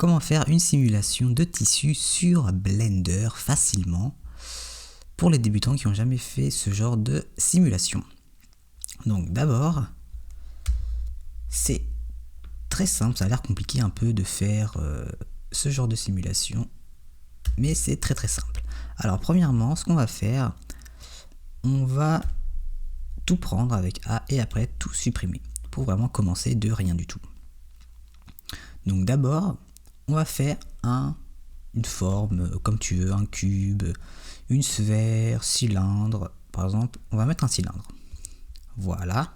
comment faire une simulation de tissu sur Blender facilement pour les débutants qui n'ont jamais fait ce genre de simulation. Donc d'abord, c'est très simple, ça a l'air compliqué un peu de faire ce genre de simulation, mais c'est très très simple. Alors premièrement, ce qu'on va faire, on va tout prendre avec A et après tout supprimer pour vraiment commencer de rien du tout. Donc d'abord, on va faire une forme comme tu veux, un cube, une sphère, cylindre. Par exemple, on va mettre un cylindre. Voilà.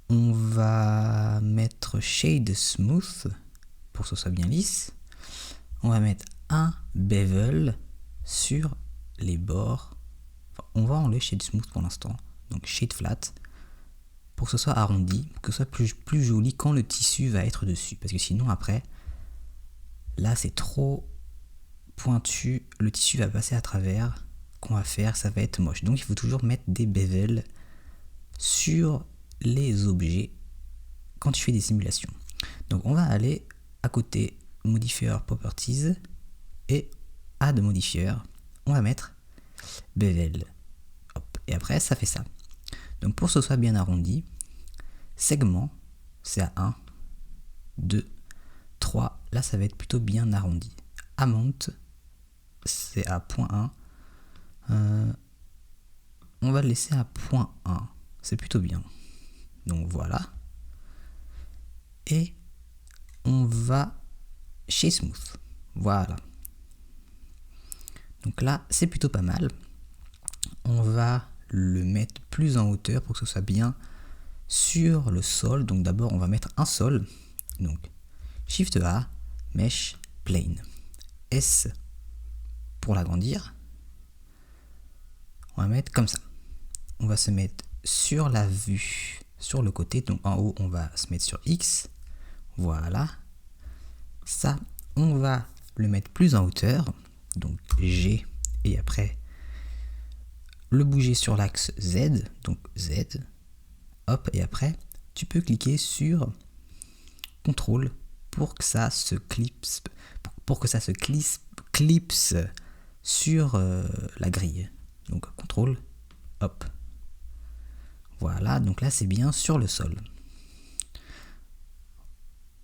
On va mettre Shade Smooth pour que ce soit bien lisse. On va mettre un bevel sur les bords. Enfin, on va enlever Shade Smooth pour l'instant. Donc Shade Flat pour que ce soit arrondi, pour que ce soit plus joli quand le tissu va être dessus. Parce que sinon après, là c'est trop pointu, le tissu va passer à travers. Qu'on va faire, ça va être moche. Donc il faut toujours mettre des bevels sur les objets quand tu fais des simulations. Donc on va aller à côté Modifier Properties et Add Modifier. On va mettre bevel. Hop. Et après ça fait ça. Donc pour que ce soit bien arrondi, segment, c'est à 1, 2, 3. Là, ça va être plutôt bien arrondi. Amount, c'est à 0.1. On va le laisser à 0.1. C'est plutôt bien. Donc voilà. Et on va chez Smooth. Voilà. Donc là, c'est plutôt pas mal. On va le mettre plus en hauteur pour que ce soit bien sur le sol. Donc d'abord on va mettre un sol, donc Shift A, Mesh, Plane, S pour l'agrandir. On va mettre comme ça. On va se mettre sur la vue, sur le côté, donc en haut on va se mettre sur X, voilà. Ça on va le mettre plus en hauteur, donc G, et après le bouger sur l'axe Z, donc Z, hop, et après tu peux cliquer sur CTRL pour que ça se clipse, clipse sur la grille. Donc CTRL, hop. Voilà, donc là c'est bien sur le sol.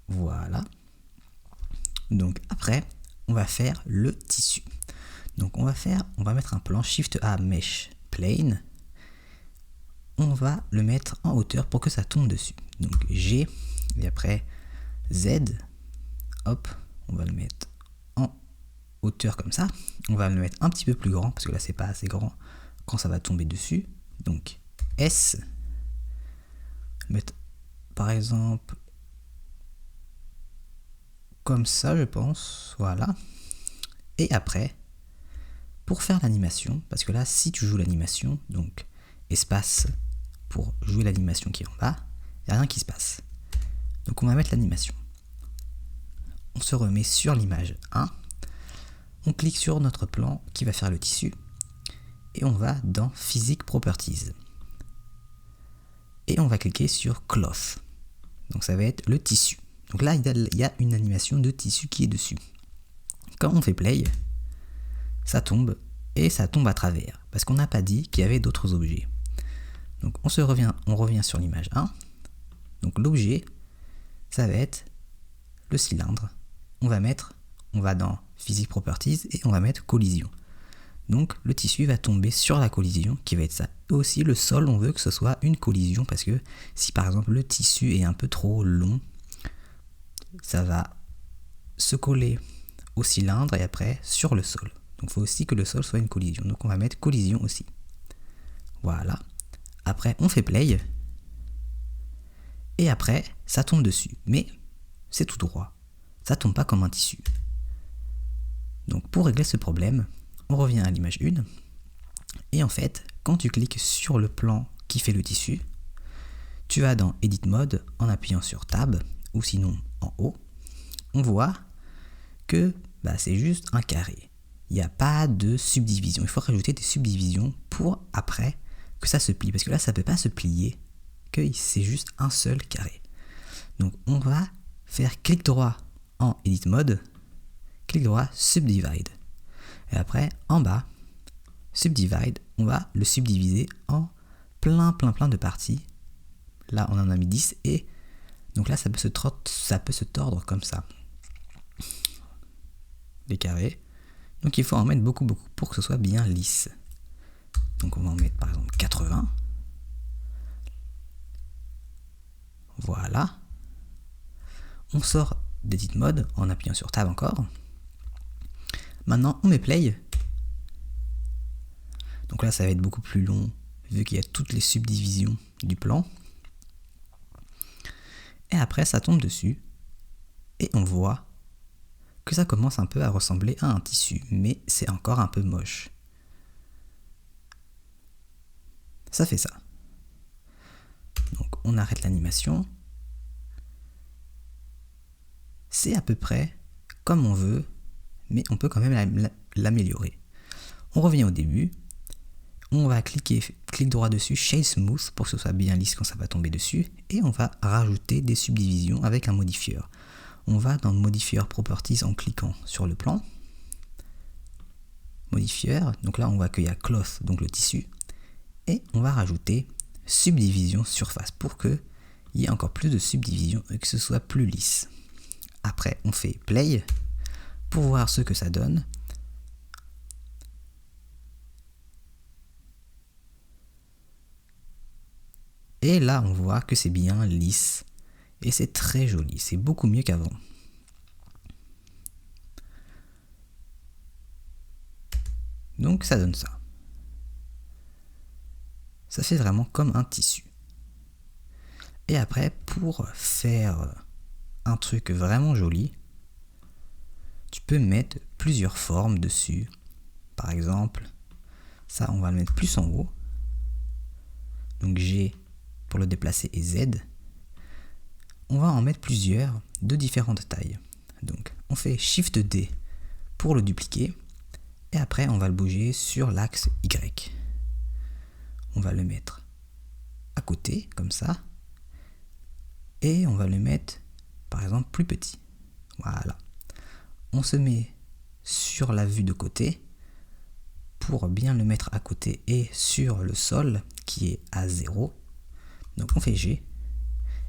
Voilà. Donc après, on va faire le tissu. Donc on va mettre un plan Shift A Mesh Plane. On va le mettre en hauteur pour que ça tombe dessus. Donc G et après Z. Hop, on va le mettre en hauteur comme ça. On va le mettre un petit peu plus grand parce que là c'est pas assez grand quand ça va tomber dessus. Donc S. Mettre par exemple comme ça je pense. Voilà. Et après, pour faire l'animation, parce que là si tu joues l'animation, donc espace pour jouer l'animation qui est en bas, il n'y a rien qui se passe. Donc on va mettre l'animation. On se remet sur l'image 1. On clique sur notre plan qui va faire le tissu. Et on va dans Physics Properties. Et on va cliquer sur Cloth. Donc ça va être le tissu. Donc là il y a une animation de tissu qui est dessus. Quand on fait play, ça tombe et ça tombe à travers. Parce qu'on n'a pas dit qu'il y avait d'autres objets. Donc on revient sur l'image 1. Donc l'objet, ça va être le cylindre. On va dans Physics Properties et on va mettre collision. Donc le tissu va tomber sur la collision qui va être ça. Et aussi le sol, on veut que ce soit une collision parce que si par exemple le tissu est un peu trop long, ça va se coller au cylindre et après sur le sol. Donc il faut aussi que le sol soit une collision. Donc on va mettre collision aussi. Voilà. Après on fait play. Et après ça tombe dessus. Mais c'est tout droit. Ça tombe pas comme un tissu. Donc pour régler ce problème, on revient à l'image 1. Et en fait, quand tu cliques sur le plan qui fait le tissu, tu vas dans Edit Mode en appuyant sur Tab ou sinon en haut. On voit que c'est juste un carré. Il n'y a pas de subdivision. Il faut rajouter des subdivisions pour après que ça se plie. Parce que là, ça ne peut pas se plier, que c'est juste un seul carré. Donc on va faire clic droit en Edit Mode, clic droit, Subdivide. Et après, en bas, Subdivide, on va le subdiviser en plein de parties. Là, on en a mis 10 et donc là, ça peut se tordre comme ça. Les carrés. Donc il faut en mettre beaucoup pour que ce soit bien lisse. Donc on va en mettre par exemple 80. Voilà. On sort d'Edit Mode en appuyant sur Tab encore. Maintenant on met Play. Donc là ça va être beaucoup plus long vu qu'il y a toutes les subdivisions du plan. Et après ça tombe dessus et on voit que ça commence un peu à ressembler à un tissu, mais c'est encore un peu moche. Ça fait ça. Donc on arrête l'animation. C'est à peu près comme on veut, mais on peut quand même l'améliorer. On revient au début. On va clic droit dessus, Shade Smooth, pour que ce soit bien lisse quand ça va tomber dessus. Et on va rajouter des subdivisions avec un modifieur. On va dans le modifieur Properties en cliquant sur le plan. Modifieur, donc là on voit qu'il y a Cloth, donc le tissu. Et on va rajouter Subdivision Surface pour qu'il y ait encore plus de subdivisions et que ce soit plus lisse. Après on fait Play pour voir ce que ça donne. Et là on voit que c'est bien lisse. Et c'est très joli, c'est beaucoup mieux qu'avant. Donc ça donne ça. Ça fait vraiment comme un tissu. Et après, pour faire un truc vraiment joli, tu peux mettre plusieurs formes dessus. Par exemple, ça on va le mettre plus en haut. Donc G pour le déplacer et Z. On va en mettre plusieurs de différentes tailles. Donc on fait Shift D pour le dupliquer et après on va le bouger sur l'axe Y. On va le mettre à côté comme ça et on va le mettre par exemple plus petit. Voilà. On se met sur la vue de côté pour bien le mettre à côté et sur le sol qui est à 0. Donc on fait G.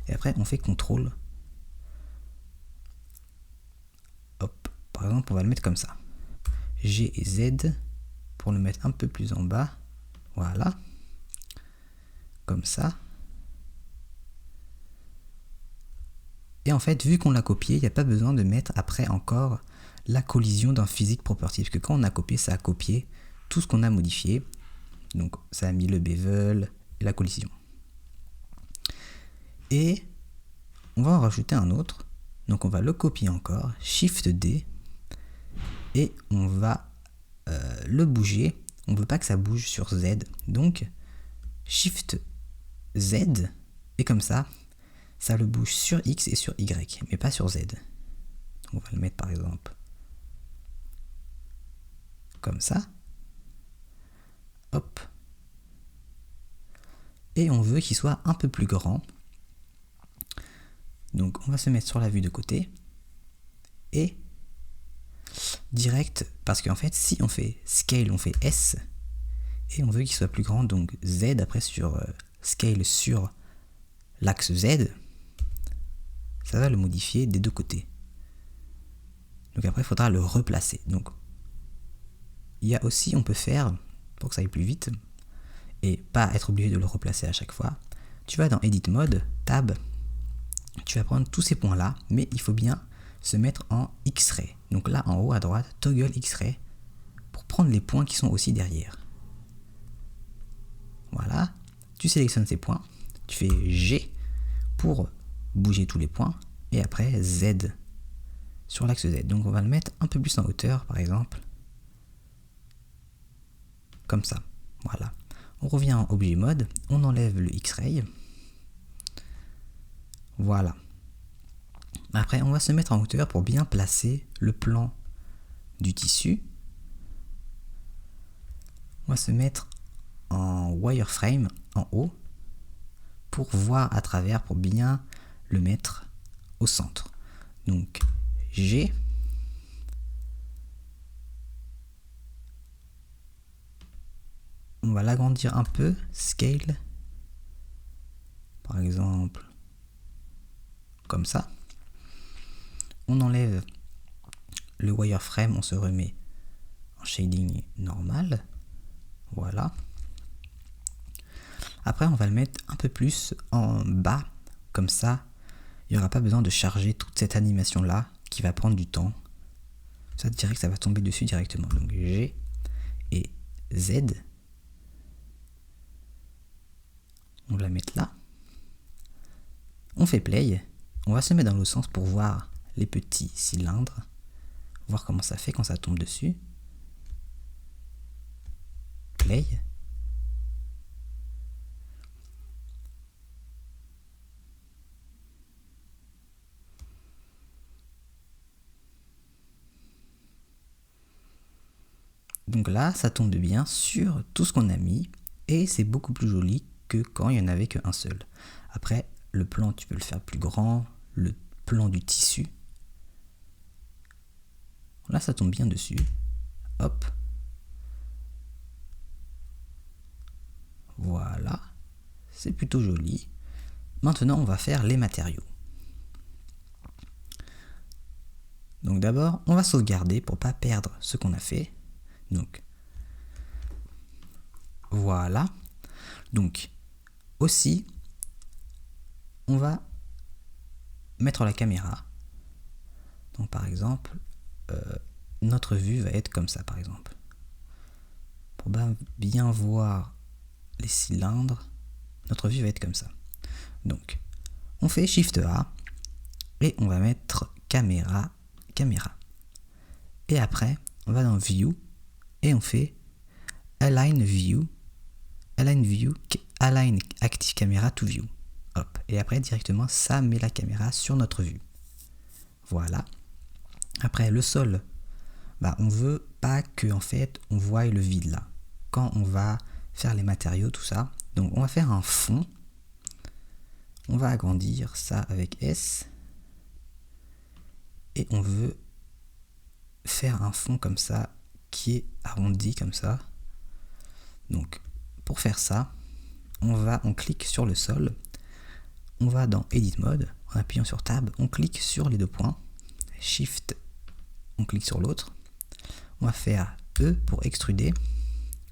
Et après, on fait CTRL. Hop. Par exemple, on va le mettre comme ça. G et Z pour le mettre un peu plus en bas. Voilà. Comme ça. Et en fait, vu qu'on l'a copié, il n'y a pas besoin de mettre après encore la collision dans Physics Properties. Parce que quand on a copié, ça a copié tout ce qu'on a modifié. Donc, ça a mis le bevel et la collision. Et on va en rajouter un autre. Donc on va le copier encore, Shift D, et on va le bouger. On ne veut pas que ça bouge sur Z, donc Shift Z, et comme ça le bouge sur X et sur Y, mais pas sur Z. Donc on va le mettre par exemple comme ça. Hop. Et on veut qu'il soit un peu plus grand. Donc on va se mettre sur la vue de côté et direct, parce qu'en fait si on fait Scale, on fait S et on veut qu'il soit plus grand, donc Z après sur Scale sur l'axe Z, ça va le modifier des deux côtés. Donc après il faudra le replacer. Donc il y a aussi, on peut faire, pour que ça aille plus vite et pas être obligé de le replacer à chaque fois, tu vas dans Edit Mode, Tab, tu vas prendre tous ces points là, mais il faut bien se mettre en X-Ray. Donc là en haut à droite, toggle X-Ray pour prendre les points qui sont aussi derrière. Voilà, tu sélectionnes ces points, tu fais G pour bouger tous les points et après Z sur l'axe Z. Donc on va le mettre un peu plus en hauteur par exemple, comme ça. Voilà, on revient en Objet Mode, on enlève le X-Ray. Voilà. Après, on va se mettre en hauteur pour bien placer le plan du tissu. On va se mettre en wireframe en haut pour voir à travers, pour bien le mettre au centre. Donc G. On va l'agrandir un peu, scale, par exemple, comme ça. On enlève le wireframe, on se remet en shading normal, voilà. Après on va le mettre un peu plus en bas, comme ça il n'y aura pas besoin de charger toute cette animation là qui va prendre du temps. Ça direct, ça va tomber dessus directement. Donc G et Z, on va la mettre là. On fait play, on va se mettre dans l'autre sens pour voir les petits cylindres, voir comment ça fait quand ça tombe dessus. Play. Donc là, ça tombe bien sur tout ce qu'on a mis et c'est beaucoup plus joli que quand il n'y en avait qu'un seul. Après, le plan, tu peux le faire plus grand, le plan du tissu. Là, ça tombe bien dessus. Hop. Voilà. C'est plutôt joli. Maintenant, on va faire les matériaux. Donc d'abord, on va sauvegarder pour ne pas perdre ce qu'on a fait. Donc, voilà. Donc, aussi, on va mettre la caméra. Donc, par exemple, notre vue va être comme ça, par exemple. Pour bien voir les cylindres, notre vue va être comme ça. Donc, on fait Shift A et on va mettre caméra. Et après, on va dans View et on fait Align View, Align Active Camera to View. Hop. Et après, directement, ça met la caméra sur notre vue. Voilà. Après, le sol, on veut pas que en fait on voie le vide là. Quand on va faire les matériaux, tout ça. Donc, on va faire un fond. On va agrandir ça avec S. Et on veut faire un fond comme ça, qui est arrondi comme ça. Donc, pour faire ça, on clique sur le sol. On va dans Edit Mode, en appuyant sur Tab, on clique sur les deux points. Shift, on clique sur l'autre. On va faire E pour extruder.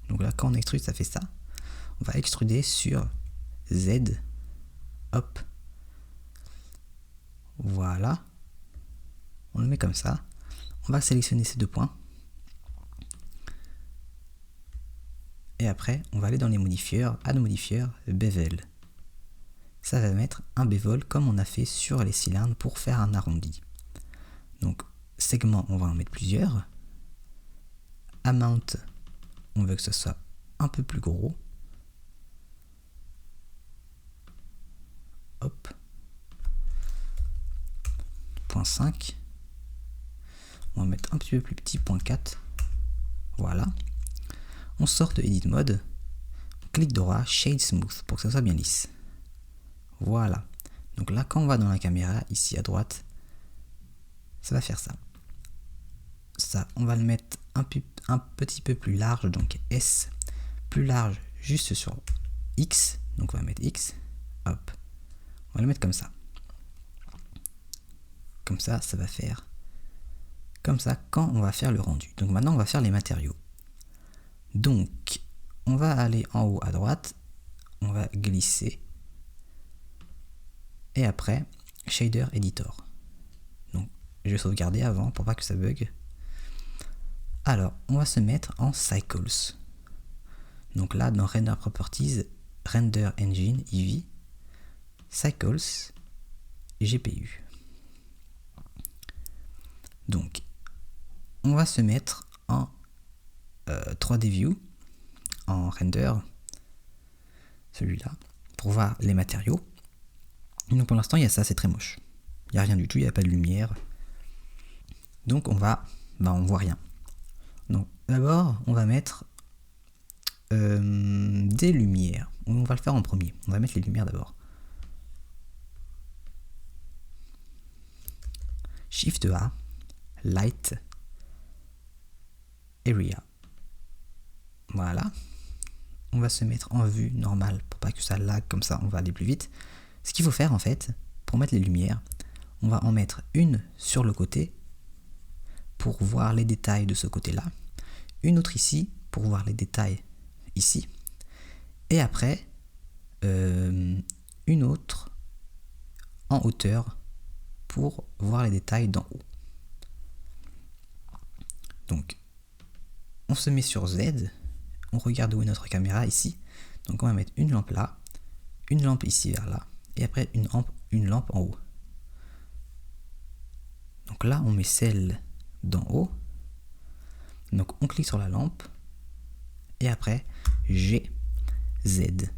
Donc là, quand on extrude, ça fait ça. On va extruder sur Z. Hop. Voilà. On le met comme ça. On va sélectionner ces deux points. Et après, on va aller dans les modifieurs, Add modifieur, Bevel. Ça va mettre un bevel comme on a fait sur les cylindres pour faire un arrondi. Donc, segment, on va en mettre plusieurs. Amount, on veut que ce soit un peu plus gros. Hop. 0.5. On va mettre un petit peu plus petit, 0.4. Voilà. On sort de Edit Mode. Clic droit, Shade Smooth pour que ça soit bien lisse. Voilà. Donc là, quand on va dans la caméra, ici à droite, ça va faire ça. Ça, on va le mettre un petit peu plus large, donc S. Plus large, juste sur X. Donc on va mettre X. Hop. On va le mettre comme ça. Comme ça, ça va faire comme ça quand on va faire le rendu. Donc maintenant, on va faire les matériaux. Donc, on va aller en haut à droite. On va glisser. Et après, Shader Editor. Donc, je vais sauvegarder avant pour pas que ça bug. Alors, on va se mettre en Cycles. Donc là, dans Render Properties, Render Engine, EV, Cycles, GPU. Donc, on va se mettre en 3D View, en Render, celui-là, pour voir les matériaux. Donc pour l'instant, il y a ça, c'est très moche. Il n'y a rien du tout, il n'y a pas de lumière. Donc on voit rien. Donc d'abord, on va mettre des lumières. On va le faire en premier. On va mettre les lumières d'abord. Shift A, light area. Voilà. On va se mettre en vue normale pour pas que ça lag comme ça, on va aller plus vite. Ce qu'il faut faire en fait, pour mettre les lumières, on va en mettre une sur le côté pour voir les détails de ce côté-là, une autre ici pour voir les détails ici, et après une autre en hauteur pour voir les détails d'en haut. Donc on se met sur Z, on regarde où est notre caméra ici, donc on va mettre une lampe là, une lampe ici vers là, et après une lampe en haut. Donc là on met celle d'en haut, donc on clique sur la lampe, et après G, Z.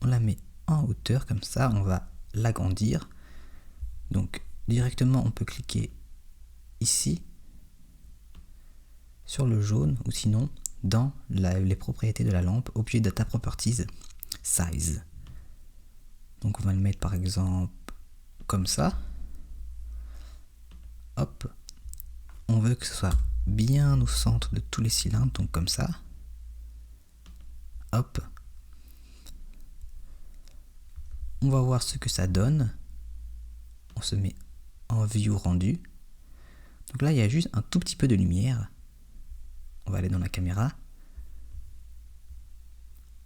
On la met en hauteur comme ça, on va l'agrandir. Donc directement on peut cliquer ici sur le jaune ou sinon dans les propriétés de la lampe, objet data properties, size. Donc on va le mettre par exemple comme ça. Hop. On veut que ce soit bien au centre de tous les cylindres, donc comme ça. Hop. On va voir ce que ça donne. On se met en view rendu. Donc là, il y a juste un tout petit peu de lumière. On va aller dans la caméra.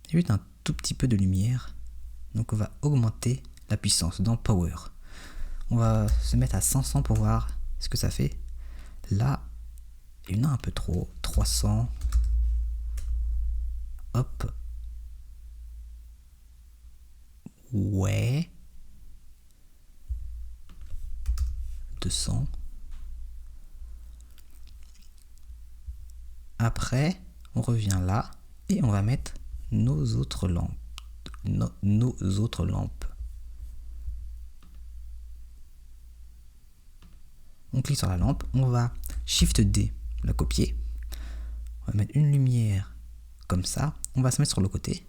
Il y a juste un tout petit peu de lumière. Donc on va augmenter la puissance dans Power. On va se mettre à 500 pour voir ce que ça fait. Là, il y en a un peu trop. 300. Hop. Ouais. 200. Après, on revient là et on va mettre nos autres lampes. Nos autres lampes. On clique sur la lampe, on va Shift D, la copier. On va mettre une lumière comme ça. On va se mettre sur le côté.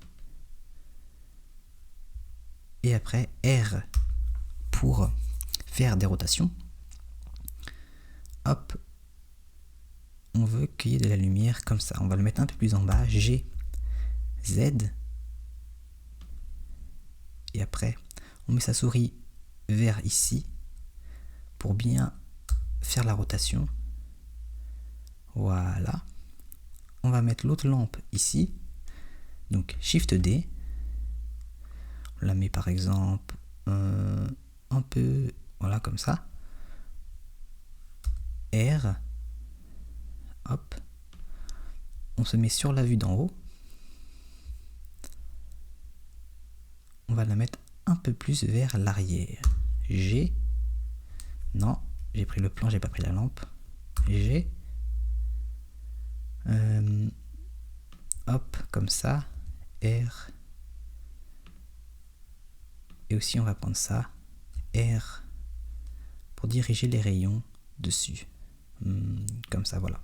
Et après R pour faire des rotations. Hop. On veut qu'il y ait de la lumière comme ça. On va le mettre un peu plus en bas. G, Z. Et après, on met sa souris vers ici pour bien faire la rotation. Voilà. On va mettre l'autre lampe ici. Donc Shift D. On la met par exemple un peu, voilà, comme ça. R. Hop. On se met sur la vue d'en haut. On va la mettre un peu plus vers l'arrière. G. Non, j'ai pris le plan, j'ai pas pris la lampe. G. Hop, comme ça. R. Et aussi on va prendre ça. R. Pour diriger les rayons dessus. Comme ça, voilà.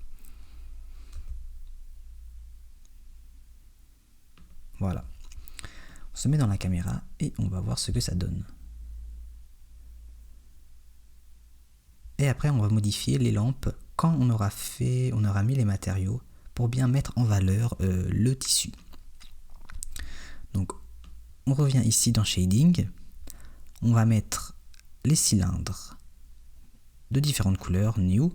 Voilà. On se met dans la caméra et on va voir ce que ça donne. Et après, on va modifier les lampes quand on aura mis les matériaux pour bien mettre en valeur le tissu. Donc, on revient ici dans Shading. On va mettre les cylindres de différentes couleurs, New,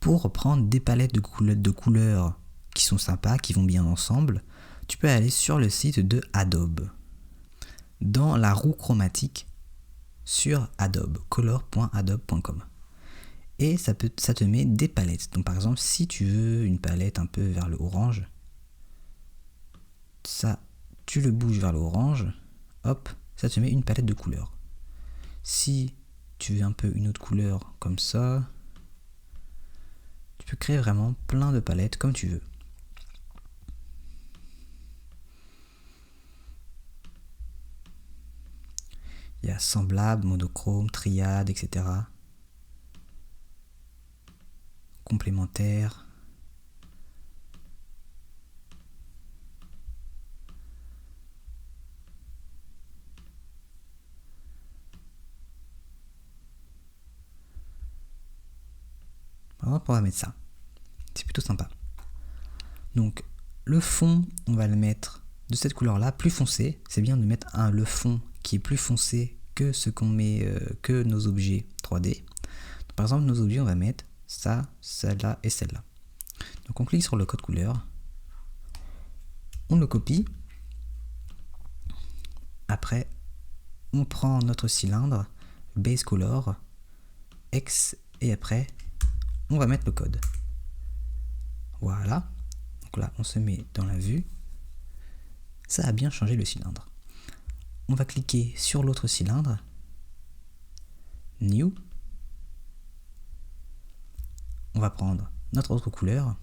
pour prendre des palettes de couleurs qui sont sympas, qui vont bien ensemble. Tu peux aller sur le site de Adobe, dans la roue chromatique sur Adobe, color.adobe.com. Et ça te met des palettes. Donc par exemple, si tu veux une palette un peu vers le orange, ça, tu le bouges vers le orange, hop, ça te met une palette de couleurs. Si tu veux un peu une autre couleur comme ça, tu peux créer vraiment plein de palettes comme tu veux. Il y a semblable, monochrome, triade, etc. Complémentaire. Par exemple, on va mettre ça. C'est plutôt sympa. Donc, le fond, on va le mettre de cette couleur-là, plus foncé. C'est bien de mettre le fond qui est plus foncé que ce qu'on met, que nos objets 3D. Donc, par exemple, nos objets, on va mettre ça, celle-là et celle-là. Donc, on clique sur le code couleur. On le copie. Après, on prend notre cylindre, base color, X, et après, on va mettre le code. Voilà. Donc là, on se met dans la vue. Ça a bien changé le cylindre. On va cliquer sur l'autre cylindre. New. On va prendre notre autre couleur.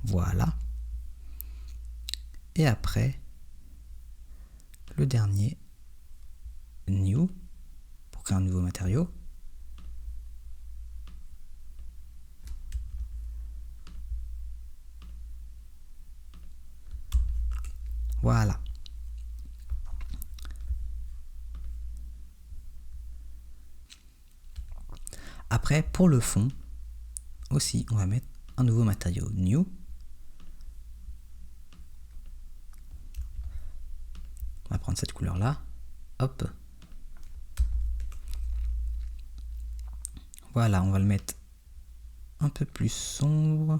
Voilà. Et après, le dernier, New, pour créer un nouveau matériau. Voilà. Après, pour le fond, aussi, on va mettre un nouveau matériau, New. On va prendre cette couleur-là. Hop. Voilà, on va le mettre un peu plus sombre.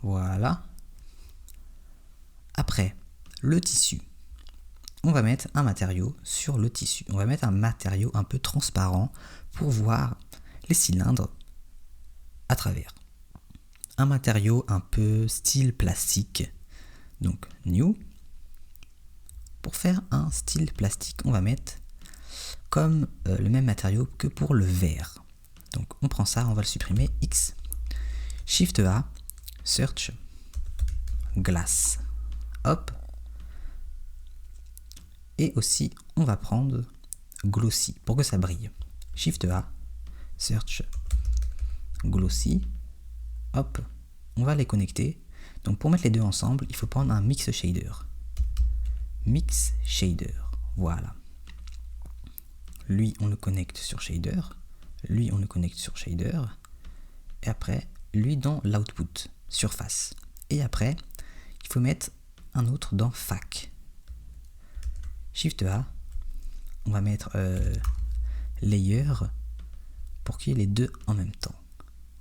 Voilà. Après, le tissu. On va mettre un matériau sur le tissu. On va mettre un matériau un peu transparent pour voir les cylindres à travers. Un matériau un peu style plastique. Donc, New. Pour faire un style plastique, on va mettre comme le même matériau que pour le verre. Donc, on prend ça, on va le supprimer. X. Shift A. Search. Glass. Hop. Et aussi, on va prendre Glossy pour que ça brille. Shift A. Search. Glossy. Hop. On va les connecter. Donc, pour mettre les deux ensemble, il faut prendre un Mix Shader. Mix Shader. Voilà. Lui, on le connecte sur Shader. Lui, on le connecte sur Shader. Et après, lui dans l'output, surface. Et après, il faut mettre un autre dans Fac. Shift A. On va mettre Layer pour qu'il y ait les deux en même temps.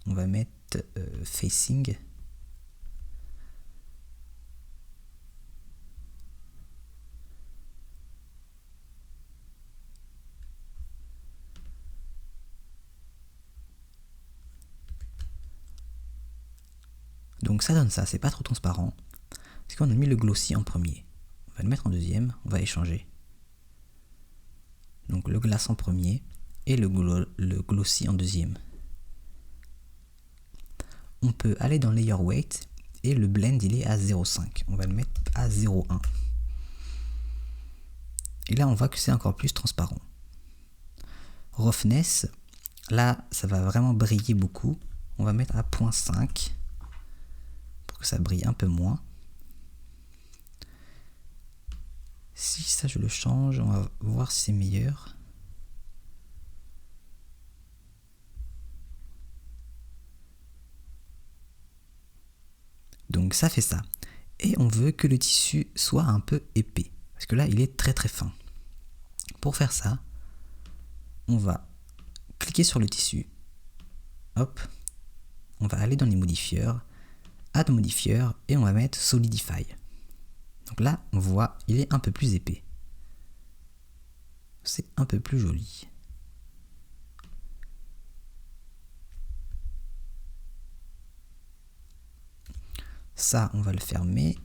On va mettre Facing. Donc ça donne ça, c'est pas trop transparent. Parce qu'on a mis le glossy en premier. On va le mettre en deuxième, on va échanger. Donc le glace en premier et le glossy en deuxième. On peut aller dans Layer Weight et le blend il est à 0,5. On va le mettre à 0,1. Et là on voit que c'est encore plus transparent. Roughness, là ça va vraiment briller beaucoup. On va mettre à 0,5 pour que ça brille un peu moins. Si ça je le change, on va voir si c'est meilleur. Donc ça fait ça. Et on veut que le tissu soit un peu épais. Parce que là il est très très fin. Pour faire ça, on va cliquer sur le tissu. Hop. On va aller dans les modifieurs. Add modifier et on va mettre Solidify. Donc là, on voit, il est un peu plus épais. C'est un peu plus joli. Ça, on va le fermer.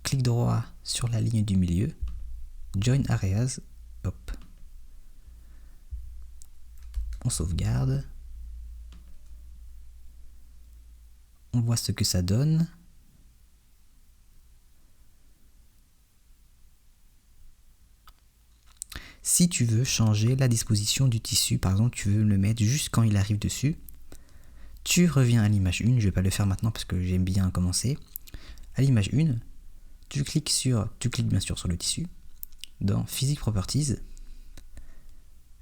Clic droit sur la ligne du milieu. Join Areas. Hop. On sauvegarde. On voit ce que ça donne. Si tu veux changer la disposition du tissu, par exemple tu veux le mettre juste quand il arrive dessus, Tu reviens à l'image 1, je ne vais pas le faire maintenant parce que j'aime bien commencer. À l'image 1, tu cliques bien sûr sur le tissu, dans Physics Properties,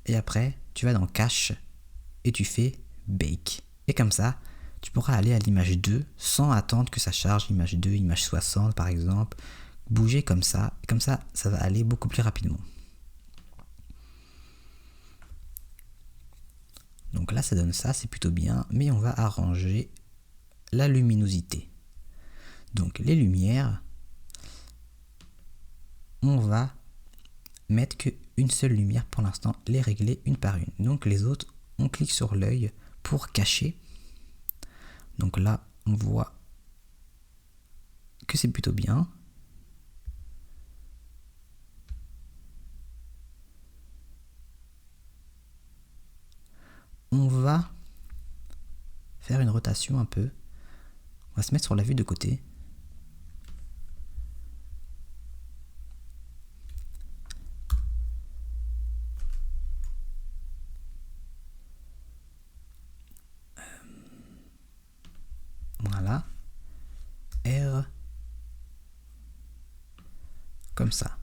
et après tu vas dans Cache et tu fais Bake. Et comme ça, tu pourras aller à l'image 2 sans attendre que ça charge, image 2, image 60 par exemple, bouger comme ça ça va aller beaucoup plus rapidement. Donc là ça donne ça, c'est plutôt bien, mais on va arranger la luminosité. Donc les lumières, on va mettre qu'une seule lumière pour l'instant, les régler une par une. Donc les autres, on clique sur l'œil pour cacher. Donc là, on voit que c'est plutôt bien. On va faire une rotation un peu. On va se mettre sur la vue de côté. Voilà. R. Comme ça.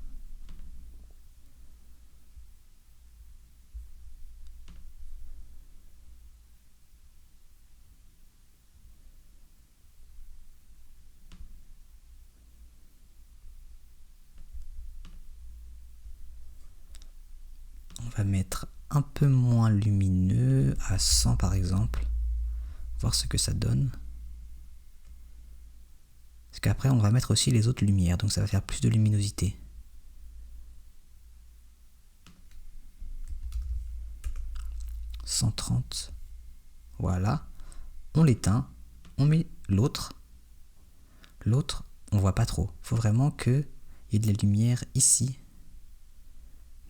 On va mettre un peu moins lumineux, à 100 par exemple. Voir ce que ça donne. Parce qu'après on va mettre aussi les autres lumières, donc ça va faire plus de luminosité. « 130 ». Voilà. On l'éteint. On met l'autre. L'autre, on voit pas trop. Il faut vraiment qu'il y ait de la lumière ici.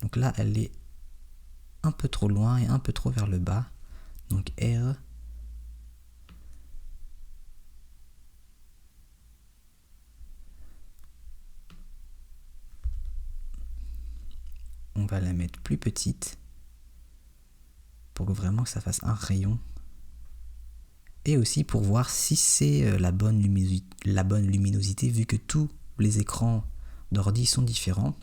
Donc là, elle est un peu trop loin et un peu trop vers le bas. Donc R. On va la mettre plus petite pour vraiment que ça fasse un rayon. Et aussi pour voir si c'est la bonne luminosité vu que tous les écrans d'ordi sont différents.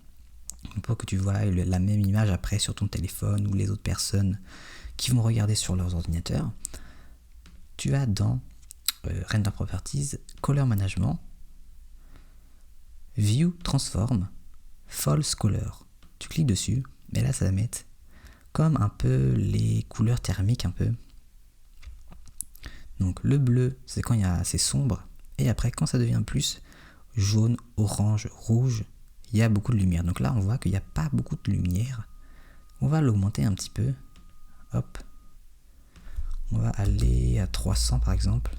Pour que tu vois la même image après sur ton téléphone ou les autres personnes qui vont regarder sur leurs ordinateurs. Tu vas dans Render Properties, Color Management, View Transform, False Color. Tu cliques dessus, et là ça va mettre comme un peu les couleurs thermiques un peu. Donc le bleu, c'est quand il y a assez sombre, et après quand ça devient plus jaune, orange, rouge, il y a beaucoup de lumière. Donc là on voit qu'il n'y a pas beaucoup de lumière. On va l'augmenter un petit peu. Hop. On va aller à 300 par exemple.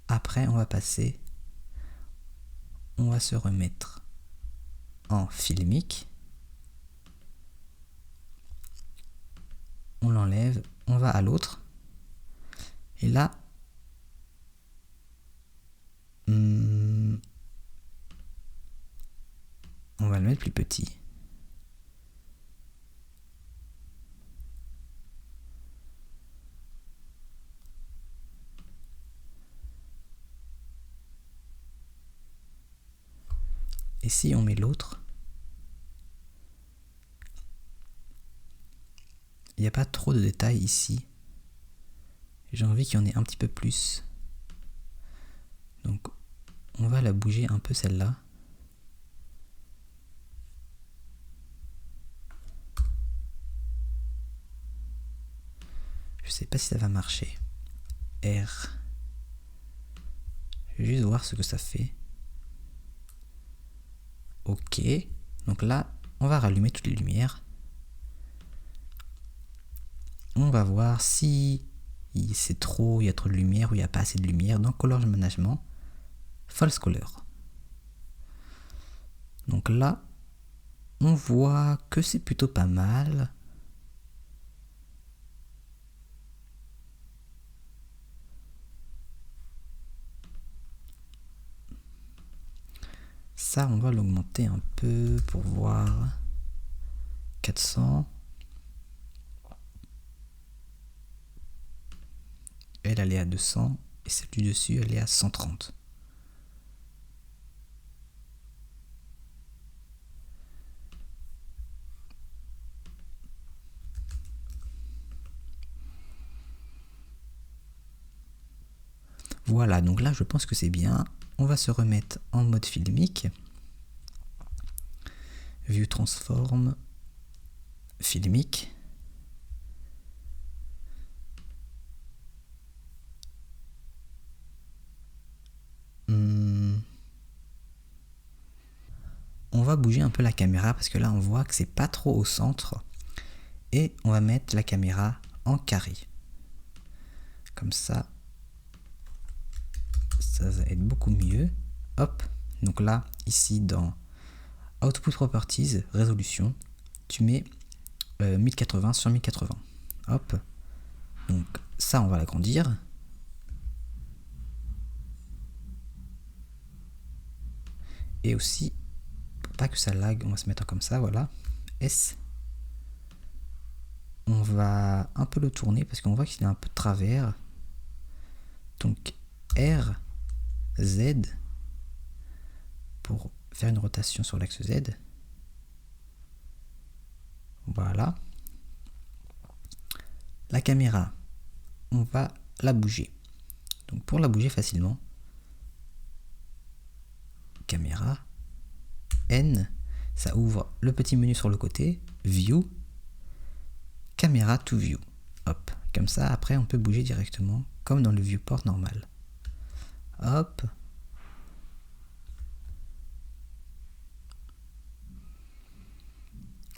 Après on va passer, on va se remettre en filmique. On l'enlève, on va à l'autre. Et là, on va le mettre plus petit. Et si on met l'autre, il n'y a pas trop de détails ici. J'ai envie qu'il y en ait un petit peu plus. Donc on va la bouger un peu celle-là. Je sais pas si ça va marcher. R. Je vais juste voir ce que ça fait. Ok. Donc là, on va rallumer toutes les lumières. On va voir si c'est trop, il y a trop de lumière ou il n'y a pas assez de lumière. Dans Color Management, False Color. Donc là, on voit que c'est plutôt pas mal. ça, on va l'augmenter un peu pour voir. 400. Elle est à 200 et celle du dessus, elle est à 130. Voilà, donc là je pense que c'est bien. On va se remettre en mode filmique. Vue transform, filmique. On va bouger un peu la caméra parce que là on voit que c'est pas trop au centre. Et on va mettre la caméra en carré. Comme ça, ça va être beaucoup mieux. Hop, donc là, ici dans Output Properties, résolution, tu mets 1080 sur 1080. Hop, donc ça on va l'agrandir. Et aussi, pour pas que ça lag, on va se mettre comme ça, voilà. S. On va un peu le tourner parce qu'on voit qu'il est un peu de travers. Donc R, Z, pour faire une rotation sur l'axe Z. Voilà. La caméra, on va la bouger. Donc pour la bouger facilement, caméra, N, ça ouvre le petit menu sur le côté, View, caméra to View. Hop, comme ça après on peut bouger directement comme dans le viewport normal. Hop.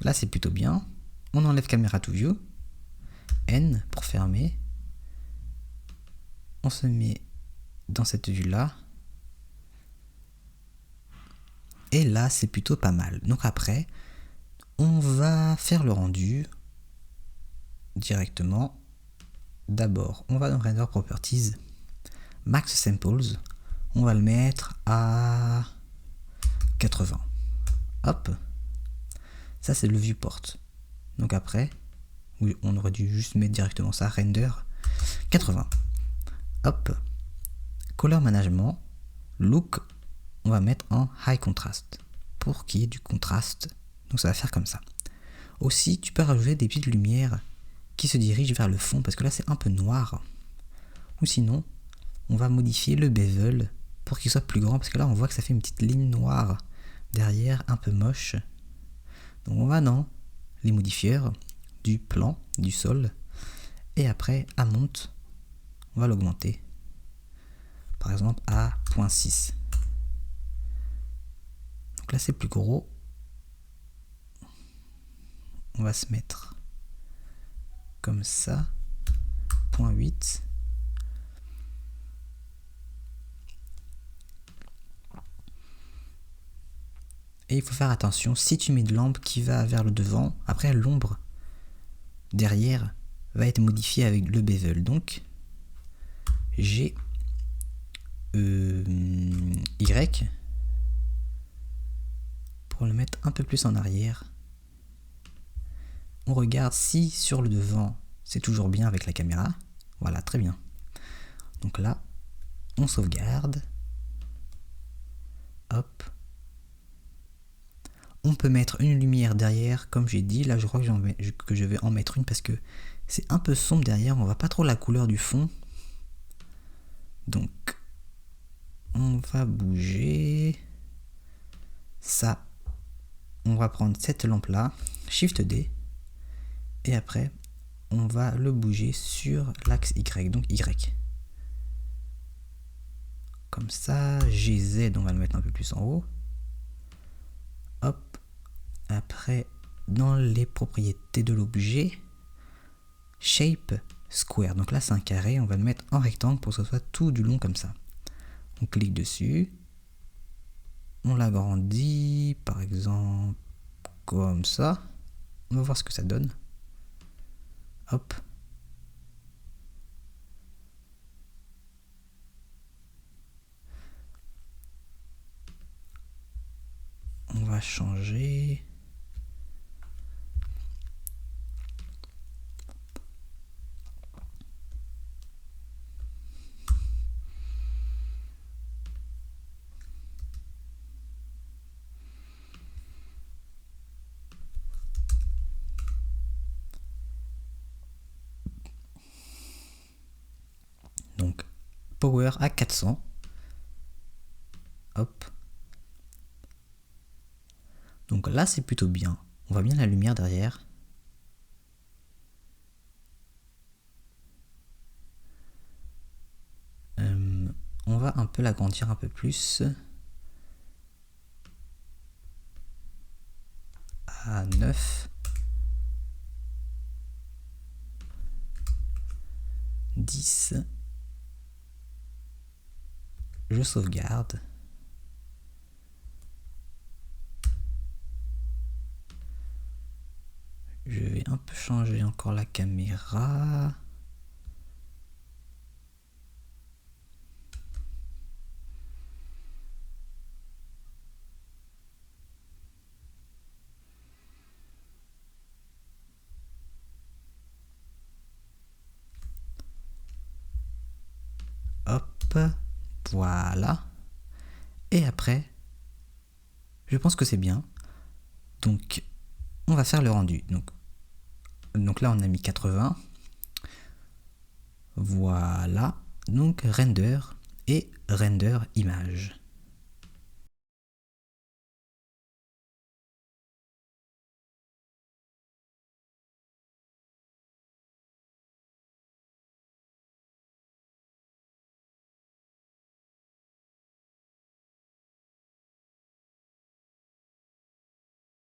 Là c'est plutôt bien. On enlève caméra to View, N pour fermer. On se met dans cette vue là. Et là, c'est plutôt pas mal. Donc après, on va faire le rendu directement. D'abord, on va dans Render Properties, Max Samples. On va le mettre à 80. Hop. Ça, c'est le viewport. Donc après, oui, on aurait dû juste mettre directement ça, Render 80. Hop. Color Management, Look, on va mettre en High Contrast pour qu'il y ait du contraste. Donc ça va faire comme ça. Aussi, tu peux rajouter des petites lumières qui se dirigent vers le fond parce que là c'est un peu noir. Ou sinon, on va modifier le bevel pour qu'il soit plus grand parce que là on voit que ça fait une petite ligne noire derrière, un peu moche. Donc on va dans les modifieurs du plan, du sol, et après à monte, on va l'augmenter. Par exemple à 0.6. Donc là c'est plus gros. On va se mettre comme ça, 0.8. Et il faut faire attention, si tu mets de l'ambre qui va vers le devant, après l'ombre derrière va être modifiée avec le bevel. Donc G Y pour le mettre un peu plus en arrière. On regarde si sur le devant c'est toujours bien avec la caméra. Voilà, très bien. Donc là, on sauvegarde. Hop. On peut mettre une lumière derrière, comme j'ai dit. Là, je crois que je vais en mettre une parce que c'est un peu sombre derrière. On voit pas trop la couleur du fond. Donc, on va bouger ça. On va prendre cette lampe-là, Shift D. Et après, on va le bouger sur l'axe Y, donc Y. Comme ça, GZ, on va le mettre un peu plus en haut. Hop. Après, dans les propriétés de l'objet, Shape Square. Donc là, c'est un carré, on va le mettre en rectangle pour que ce soit tout du long comme ça. On clique dessus. On l'agrandit, par exemple, comme ça. On va voir ce que ça donne. Hop. power à 400. Hop. Donc là, c'est plutôt bien. On voit bien la lumière derrière. On va un peu l'agrandir un peu plus. À 9. 10. Je sauvegarde. Je vais un peu changer encore la caméra. Hop, voilà. Et après, je pense que c'est bien. Donc, on va faire le rendu. Donc là, on a mis 80. Voilà. Donc, render et render image.